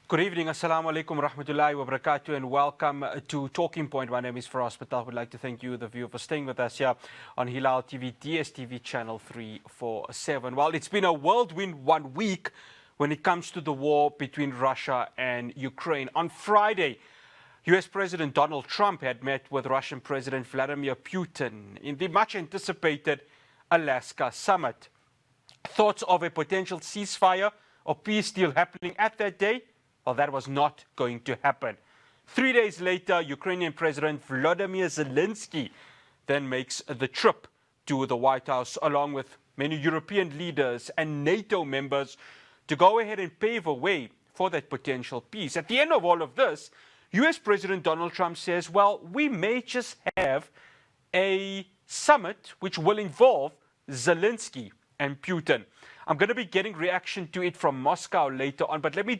Good evening, Assalamu alaikum rahmatullahi wa barakatuh, and welcome to Talking Point. My name is Faraz Patel. We'd like to thank you, the viewer, for staying with us here on Hilaal TV, DSTV channel 347. Well, it's been a whirlwind 1 week when it comes to the war between Russia and Ukraine. On Friday, US President Donald Trump had met with Russian President Vladimir Putin in the much anticipated Alaska summit. Thoughts of a potential ceasefire or peace deal happening at that day? Well, that was not going to happen. 3 days later, Ukrainian President Volodymyr Zelenskyy then makes the trip to the White House along with many European leaders and NATO members to go ahead and pave a way for that potential peace. At the end of all of this, US President Donald Trump says, well, we may just have a summit which will involve Zelenskyy and Putin. I'm going to be getting reaction to it from Moscow later on, but let me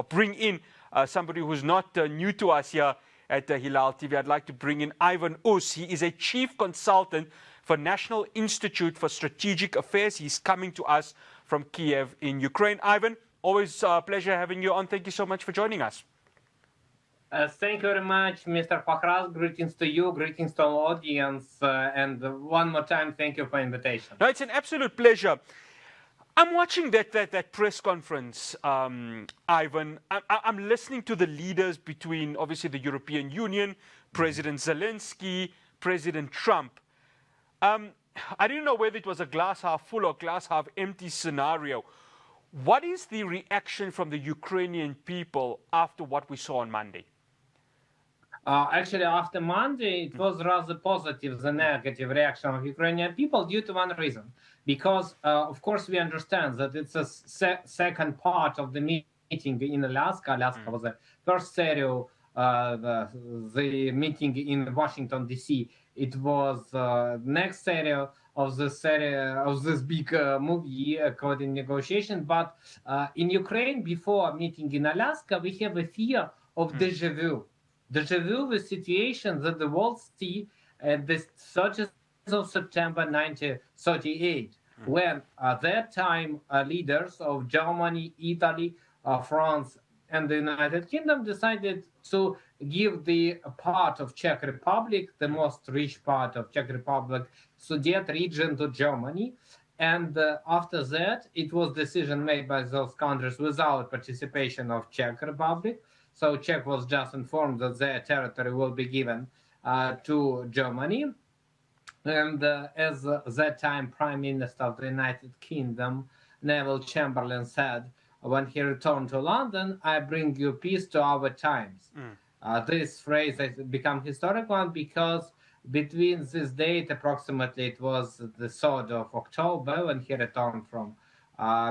bring in somebody who's not new to us here at Hilaal TV. I'd like to bring in Ivan Us. He is a chief consultant for National Institute for Strategic Affairs. He's coming to us from Kiev in Ukraine. Ivan, always a pleasure having you on. Thank you so much for joining us. Thank you very much, Mr. Fakhraz. Greetings to you, greetings to our audience, and one more time, thank you for the invitation. No, it's an absolute pleasure. I'm watching that press conference, Ivan. I'm listening to the leaders between, obviously, the European Union, President Zelenskyy, President Trump. I didn't know whether it was a glass half full or glass half empty scenario. What is the reaction from the Ukrainian people after what we saw on Monday? Actually, after Monday, it was rather positive, the negative reaction of Ukrainian people due to one reason. Because, of course, we understand that it's a second part of the meeting in Alaska. Alaska was the first serial, the meeting in Washington, D.C. It was next serial of this big movie coding negotiation. But in Ukraine, before meeting in Alaska, we have a fear of deja vu. Deja vu, the situation that the world see at the 30th of September 1938, when at that time leaders of Germany, Italy, France, and the United Kingdom decided to give the part of Czech Republic, the most rich part of Czech Republic, Sudet region, to Germany. And after that, it was decision made by those countries without participation of Czech Republic. So Czech was just informed that their territory will be given to Germany. And as that time Prime Minister of the United Kingdom, Neville Chamberlain, said when he returned to London, I bring you peace to our times. This phrase has become historic one because between this date, approximately it was the 3rd of October when he returned from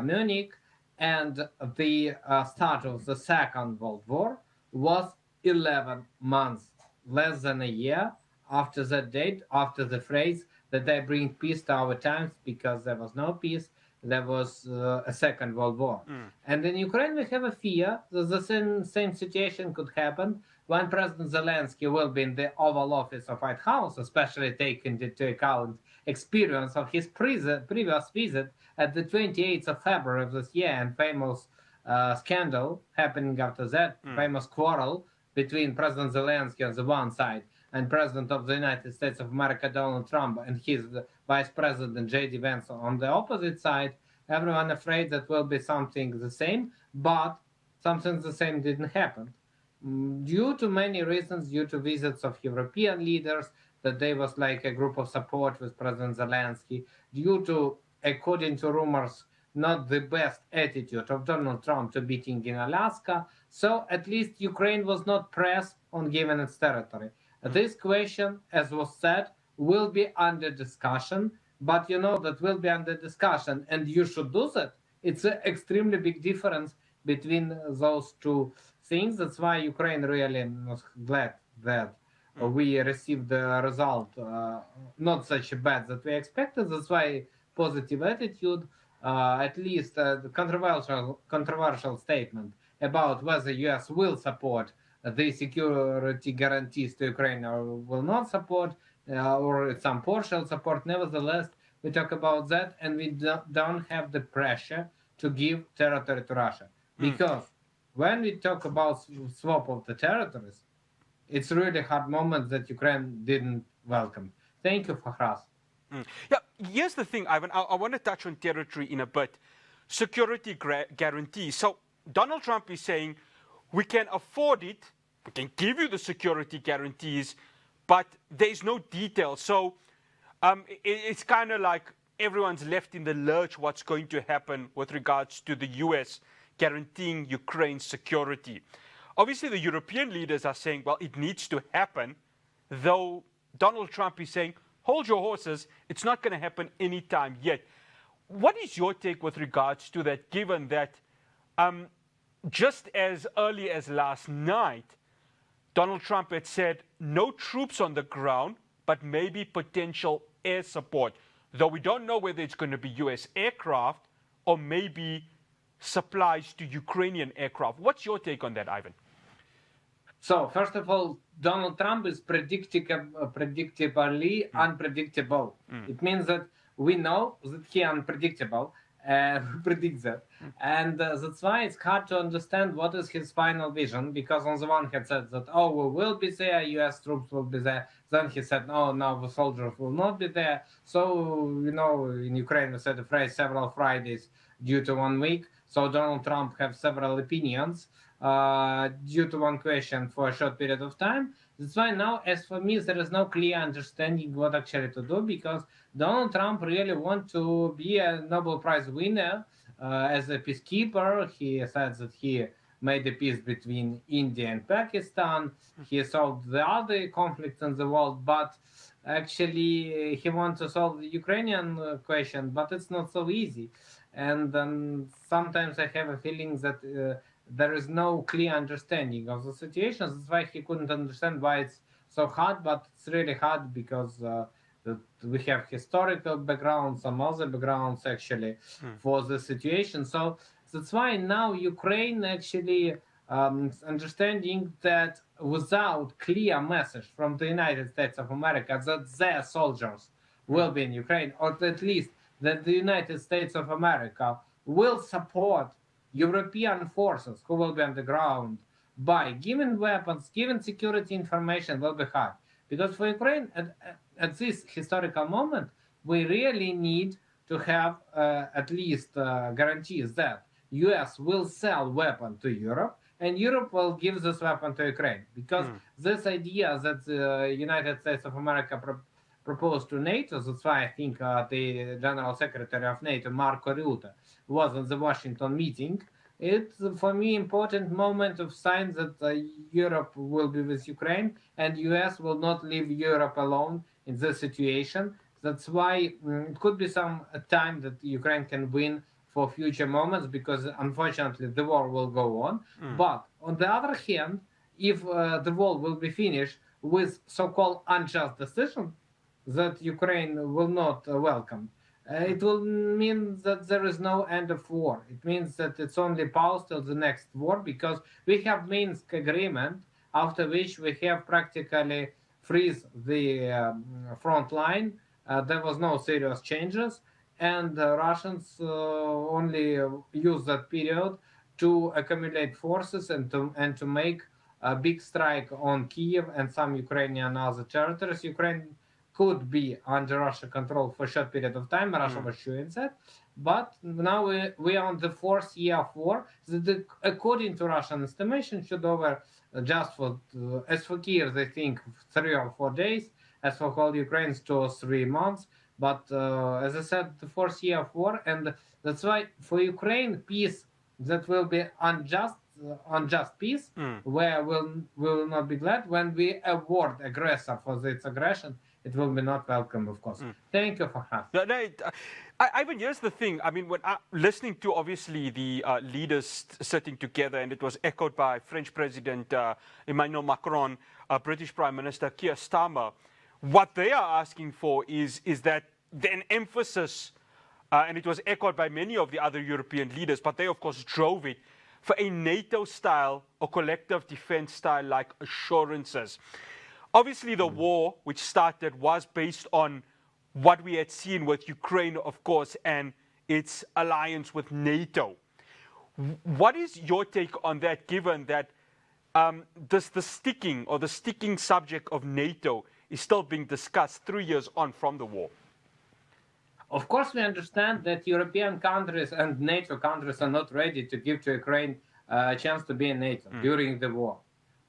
Munich, and the start of the Second World War was 11 months, less than a year after that date, after the phrase that I bring peace to our times, because there was no peace, there was a Second World War. And in Ukraine, we have a fear that the same situation could happen when President Zelenskyy will be in the Oval Office of White House, especially taking into account experience of his previous visit at the 28th of February of this year, and famous scandal happening after that, famous quarrel between President Zelenskyy on the one side and President of the United States of America, Donald Trump, and his Vice President, J.D. Vance, on the opposite side. Everyone afraid that will be something the same, but something the same didn't happen. Due to many reasons, due to visits of European leaders, that there was like a group of support with President Zelenskyy, due to, according to rumors, not the best attitude of Donald Trump to meeting in Alaska. So at least Ukraine was not pressed on giving its territory. This question, as was said, will be under discussion, but you know that will be under discussion, and you should do that. It's an extremely big difference between those two things. That's why Ukraine really was glad that we received the result, not such bad that we expected. That's why positive attitude, at least the controversial statement about whether US will support the security guarantees to Ukraine or will not support, or some partial support. Nevertheless, we talk about that, and we don't have the pressure to give territory to Russia, because when we talk about swap of the territories, it's really hard moment that Ukraine didn't welcome. Thank you, Fahraz. Yeah, here's the thing, Ivan. I want to touch on territory in a bit. Security guarantees. So Donald Trump is saying we can afford it, we can give you the security guarantees, but there's no detail. So it's kind of like everyone's left in the lurch what's going to happen with regards to the US guaranteeing Ukraine's security. Obviously, the European leaders are saying, well, it needs to happen, though Donald Trump is saying, hold your horses, it's not going to happen anytime yet. What is your take with regards to that, given that just as early as last night, Donald Trump had said no troops on the ground, but maybe potential air support, though we don't know whether it's going to be US aircraft or maybe supplies to Ukrainian aircraft. What's your take on that, Ivan? So, first of all, Donald Trump is predictably unpredictable. It means that we know that he unpredictable, predicts that. And that's why it's hard to understand what is his final vision, because on the one hand said that, oh, we will be there, US troops will be there. Then he said, no, the soldiers will not be there. So, in Ukraine, we said the phrase several Fridays due to 1 week. So Donald Trump have several opinions due to one question for a short period of time. That's why now, as for me, there is no clear understanding what actually to do, because Donald Trump really wants to be a Nobel Prize winner as a peacekeeper. He said that he made a peace between India and Pakistan. He solved the other conflicts in the world, but actually he wants to solve the Ukrainian question, but it's not so easy. And sometimes I have a feeling that there is no clear understanding of the situation. That's why he couldn't understand why it's so hard, but it's really hard because we have historical background, some other backgrounds actually for the situation. So that's why now Ukraine actually understanding that without clear message from the United States of America that their soldiers will be in Ukraine, or at least that the United States of America will support European forces who will be on the ground by giving weapons, giving security information will be hard. Because for Ukraine, at this historical moment, we really need to have at least guarantees that US will sell weapon to Europe and Europe will give this weapon to Ukraine. Because this idea that the United States of America proposed to NATO, that's why I think the General Secretary of NATO, Marco Rutte, was in the Washington meeting. It's, for me, important moment of sign that Europe will be with Ukraine and US will not leave Europe alone in this situation. That's why it could be some time that Ukraine can win for future moments, because unfortunately the war will go on. But on the other hand, if the war will be finished with so-called unjust decision that Ukraine will not welcome, it will mean that there is no end of war. It means that it's only pause till the next war, because we have Minsk agreement, after which we have practically freeze the front line. There was no serious changes, and Russians only use that period to accumulate forces and to make a big strike on Kiev and some Ukrainian other territories. Ukraine could be under Russian control for a short period of time. Russia was showing that. But now we are on the 4th year of war. That, according to Russian estimation, should over just for, as for Kiev, they think 3 or 4 days. As for whole Ukraine, 2 or 3 months. But as I said, the 4th year of war. And that's why for Ukraine, peace that will be unjust peace, where we will not be glad when we award aggressor for its aggression. It will be not welcome, of course. Thank you for having. Ivan, here's the thing. I mean, when listening to obviously the leaders sitting together, and it was echoed by French President Emmanuel Macron, British Prime Minister Keir Starmer, what they are asking for is that an emphasis, and it was echoed by many of the other European leaders, but they of course drove it, for a NATO-style or collective defense-style like assurances. Obviously, the war which started was based on what we had seen with Ukraine, of course, and its alliance with NATO. What is your take on that, given that the sticking subject of NATO is still being discussed 3 years on from the war? Of course, we understand that European countries and NATO countries are not ready to give to Ukraine a chance to be in NATO during the war.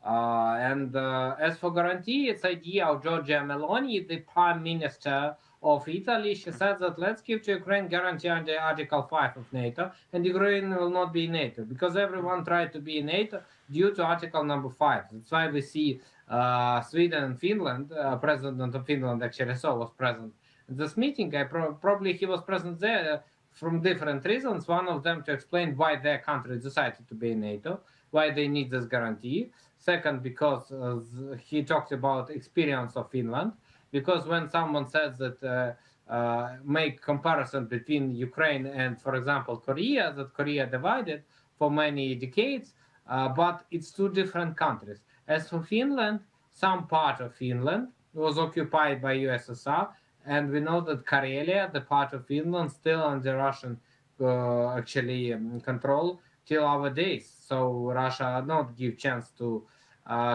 As for guarantee, it's idea of Giorgia Meloni, the Prime Minister of Italy. She said that let's give to Ukraine guarantee under Article 5 of NATO, and Ukraine will not be in NATO, because everyone tried to be in NATO due to Article number 5. That's why we see Sweden and Finland, President of Finland actually was present at this meeting. Probably he was present there from different reasons. One of them to explain why their country decided to be in NATO, why they need this guarantee. Second, because he talked about experience of Finland. Because when someone says that make comparison between Ukraine and, for example, Korea, that Korea divided for many decades, but it's two different countries. As for Finland, some part of Finland was occupied by USSR, and we know that Karelia, the part of Finland, still under Russian control till our days. So Russia not give chance to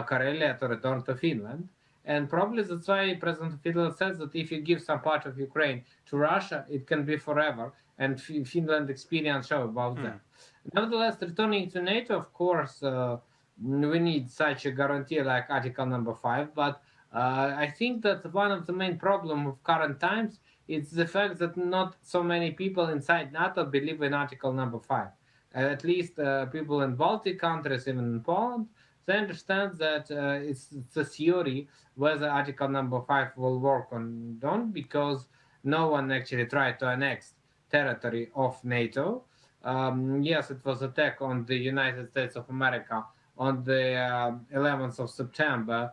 Karelia to return to Finland. And probably that's why President of Finland says that if you give some part of Ukraine to Russia, it can be forever. And Finland experience show about that. Nevertheless, returning to NATO, of course, we need such a guarantee like Article number 5. But I think that one of the main problems of current times is the fact that not so many people inside NATO believe in Article number 5. At least people in Baltic countries, even in Poland, they understand that it's a theory whether Article number 5 will work or not, because no one actually tried to annex territory of NATO. Yes, it was attack on the United States of America on the 11th of September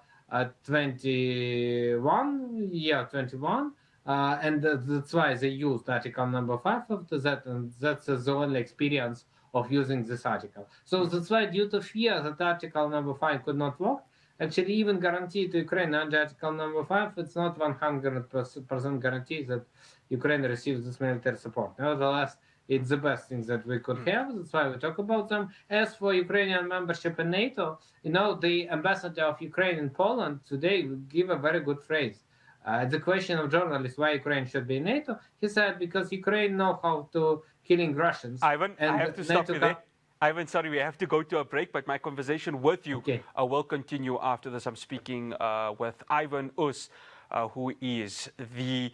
21, and that's why they used Article number 5 after that, and that's the only experience of using this article. So that's why, due to fear that Article number 5 could not work, actually even guarantee to Ukraine under Article number 5, it's not 100% guarantee that Ukraine receives this military support. Nevertheless, it's the best thing that we could have. That's why we talk about them. As for Ukrainian membership in NATO, the ambassador of Ukraine in Poland today gave a very good phrase. The question of journalists why Ukraine should be in NATO, he said because Ukraine know how to killing Russians. Ivan, I have to stop you there. Ivan, sorry, we have to go to a break, but my conversation with you will continue after this. I'm speaking with Ivan Us, who is the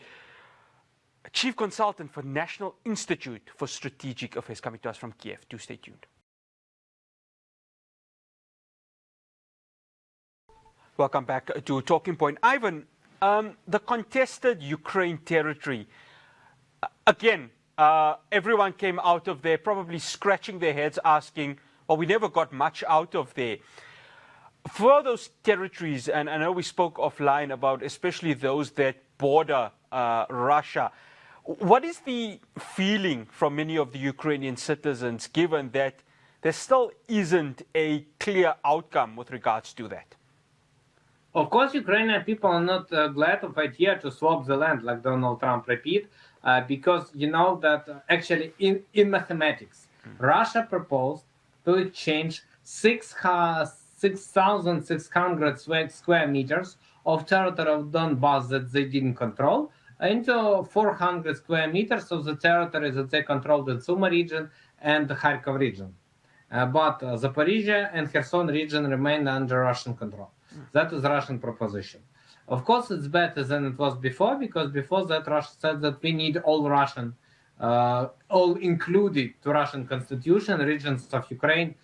Chief Consultant for National Institute for Strategic Affairs, coming to us from Kiev. Do stay tuned. Welcome back to Talking Point. Ivan, the contested Ukraine territory, again, everyone came out of there probably scratching their heads asking, well, we never got much out of there. For those territories, and I know we spoke offline about especially those that border Russia, what is the feeling from many of the Ukrainian citizens, given that there still isn't a clear outcome with regards to that? Of course, Ukrainian people are not glad of idea to swap the land, like Donald Trump repeat, because you know that actually in mathematics, Russia proposed to exchange 6,600 square meters of territory of Donbass that they didn't control into 400 square meters of the territory that they controlled in Sumy region and the Kharkov region. But Zaporizhia and Kherson region remained under Russian control. That is Russian proposition. Of course, it's better than it was before, because before that Russia said that we need all Russian, all included to Russian constitution regions of Ukraine,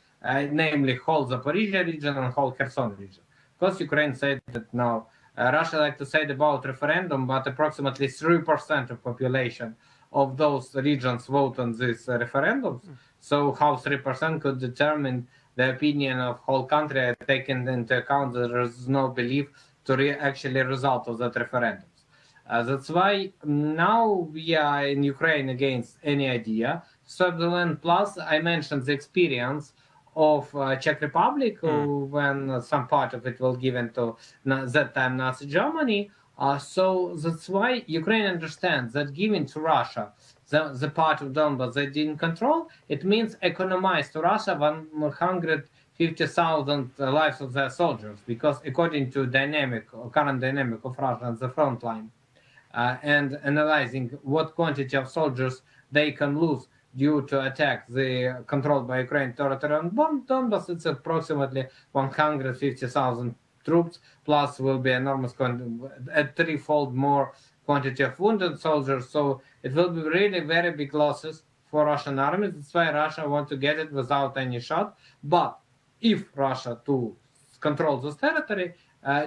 namely whole Zaporizhia region and whole Kherson region. Of course, Ukraine said that no. Russia like to say about referendum, but approximately 3% of population of those regions vote on these referendums. So how 3% could determine the opinion of whole country, taking into account that there is no belief to actually result of that referendums. That's why now we are in Ukraine against any idea. Swap the land. Plus, I mentioned the experience of Czech Republic, when some part of it was given to that time Nazi Germany. So that's why Ukraine understands that giving to Russia the part of Donbas they didn't control, it means economize to Russia 150,000 lives of their soldiers, because according to current dynamic of Russia on the front line, and analyzing what quantity of soldiers they can lose due to attack the controlled by Ukraine territory on Donbas, it's approximately 150,000 troops, plus will be enormous a threefold more quantity of wounded soldiers. So it will be really very big losses for Russian army. That's why Russia want to get it without any shot. But if Russia to control this territory,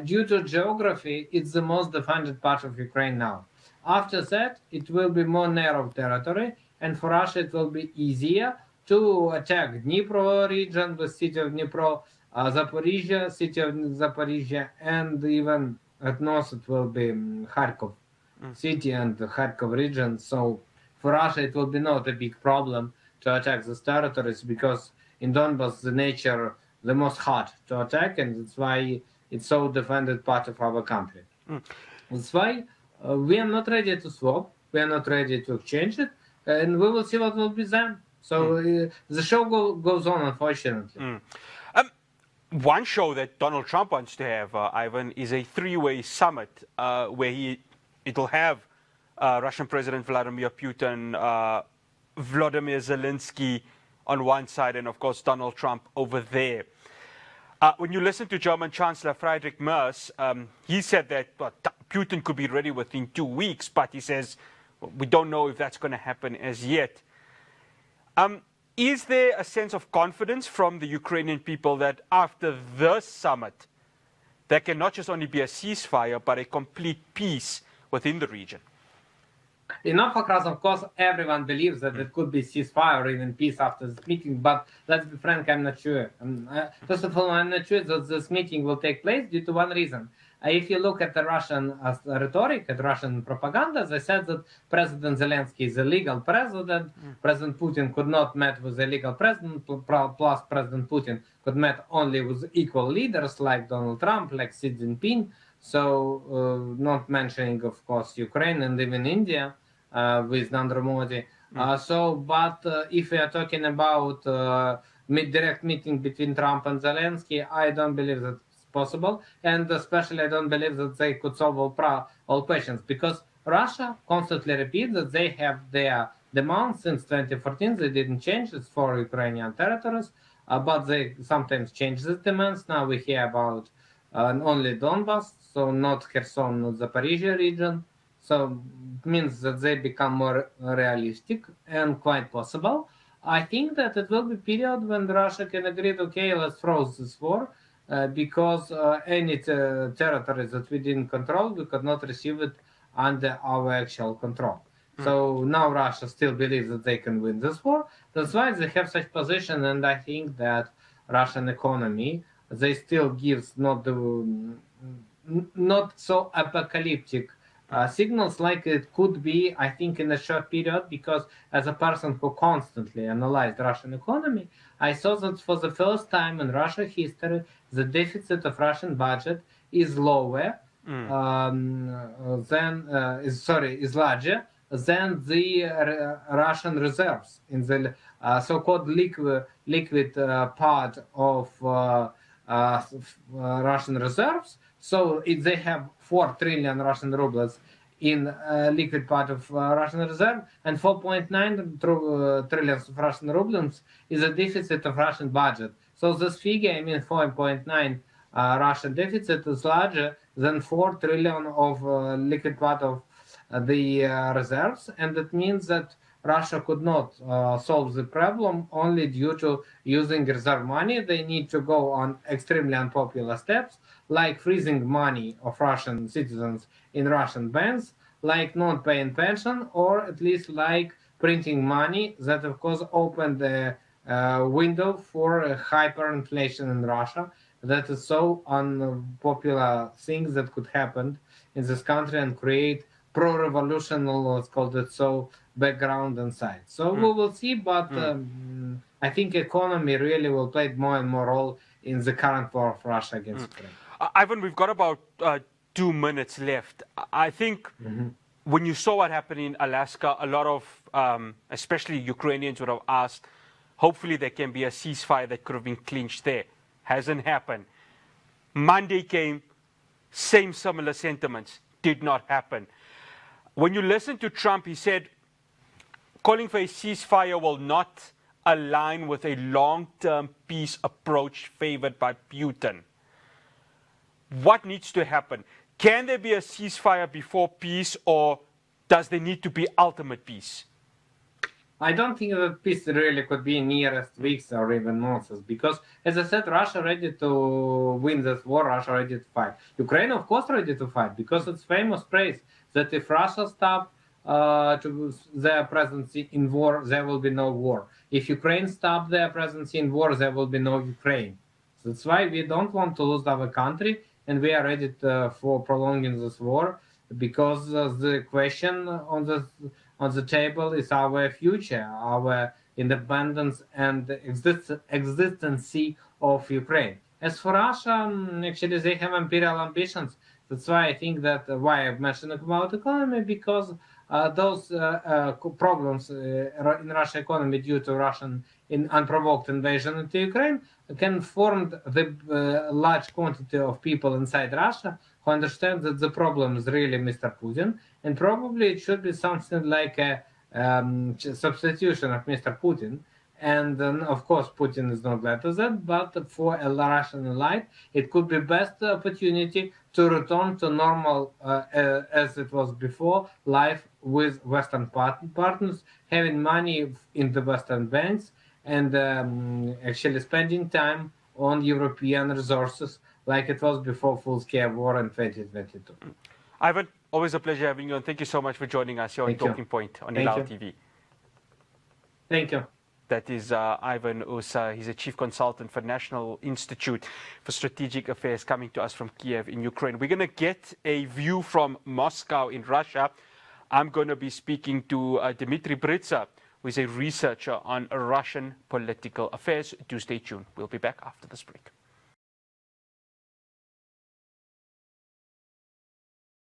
due to geography, it's the most defended part of Ukraine now. After that, it will be more narrow territory, and for Russia it will be easier to attack Dnipro region, the city of Dnipro, Zaporizhia, city of Zaporizhia, and even at north it will be Kharkov city and the Kharkov region. So for Russia it will be not a big problem to attack these territories, because in Donbas the nature the most hard to attack, and that's why it's so defended part of our country. That's why we are not ready to swap, we are not ready to exchange it, and we will see what will be then. So the show goes on, unfortunately. One show that Donald Trump wants to have, Ivan, is a three-way summit where it'll have Russian President Vladimir Putin, Volodymyr Zelenskyy on one side, and of course Donald Trump over there. When you listen to German Chancellor Friedrich Merz, he said that Putin could be ready within 2 weeks, but he says we don't know if that's going to happen as yet. Is there a sense of confidence from the Ukrainian people that after the summit, there can not just only be a ceasefire, but a complete peace within the region? Enough, across, of course, everyone believes that it could be ceasefire or even peace after this meeting, but let's be frank, I'm not sure. First of all, I'm not sure that this meeting will take place due to one reason. If you look at the Russian rhetoric, at Russian propaganda, they said that President Zelenskyy is a legal president. President Putin could not meet with a legal president, plus President Putin could meet only with equal leaders like Donald Trump, like Xi Jinping. So not mentioning, of course, Ukraine and even India with Narendra Modi. But if we are talking about direct meeting between Trump and Zelensky, I don't believe that it's possible. And especially I don't believe that they could solve all questions, because Russia constantly repeats that they have their demands since 2014. They didn't change. It's for Ukrainian territories, but they sometimes change the demands. Now we hear about only Donbas, so not Kherson, not Zaporizhia region. So it means that they become more realistic and quite possible. I think that it will be a period when Russia can agree, okay, let's freeze this war, because any territories that we didn't control, we could not receive it under our actual control. So now Russia still believes that they can win this war. That's why they have such position, and I think that Russian economy, they still gives not so apocalyptic signals like it could be, I think, in a short period, because as a person who constantly analyzed Russian economy, I saw that for the first time in Russian history, the deficit of Russian budget is lower is larger than the Russian reserves in the so-called liquid part of Russian reserves. So they have 4 trillion Russian rubles in liquid part of Russian reserve, and 4.9 trillion of Russian rubles is a deficit of Russian budget. So this figure, 4.9 Russian deficit, is larger than 4 trillion of liquid part of the reserves, and it means that Russia could not solve the problem only due to using reserve money. They need to go on extremely unpopular steps, like freezing money of Russian citizens in Russian banks, like not paying pension, or at least like printing money that, of course, opened the window for hyperinflation in Russia. That is so unpopular things that could happen in this country and create pro-revolutional, let's call it so, background inside. So we will see, but I think economy really will play more and more role in the current war of Russia against Ukraine. Ivan, we've got about 2 minutes left. I think when you saw what happened in Alaska, a lot of, especially Ukrainians, would have asked, hopefully there can be a ceasefire that could have been clinched there. Hasn't happened. Monday came, same similar sentiments, did not happen. When you listen to Trump, he said, calling for a ceasefire will not align with a long-term peace approach favored by Putin. What needs to happen? Can there be a ceasefire before peace, or does there need to be ultimate peace? I don't think that peace really could be in nearest weeks or even months, because, as I said, Russia ready to win this war, Russia ready to fight. Ukraine, of course, ready to fight, because it's famous phrase that if Russia stop their presence in war, there will be no war. If Ukraine stop their presence in war, there will be no Ukraine. So that's why we don't want to lose our country, and we are ready for prolonging this war, because the question on the table is our future, our independence and existence of Ukraine. As for Russia, actually they have imperial ambitions. That's why I think that why I've mentioned about economy, because those problems in Russian economy due to Russian unprovoked invasion into Ukraine can form the large quantity of people inside Russia who understand that the problem is really Mr. Putin, and probably it should be something like a substitution of Mr. Putin. And then, of course, Putin is not glad to that, but for a Russian elite, it could be best opportunity to return to normal, as it was before, life with Western partners, having money in the Western banks, and actually spending time on European resources like it was before full-scale war in 2022. Ivan, always a pleasure having you, and thank you so much for joining us here on Talking Point on Hilaal TV. Thank you. That is Ivan Usa. He's a chief consultant for National Institute for Strategic Affairs, coming to us from Kiev in Ukraine. We're going to get a view from Moscow in Russia. I'm going to be speaking to Dmitry Britsa, who is a researcher on Russian political affairs. Do stay tuned. We'll be back after this break.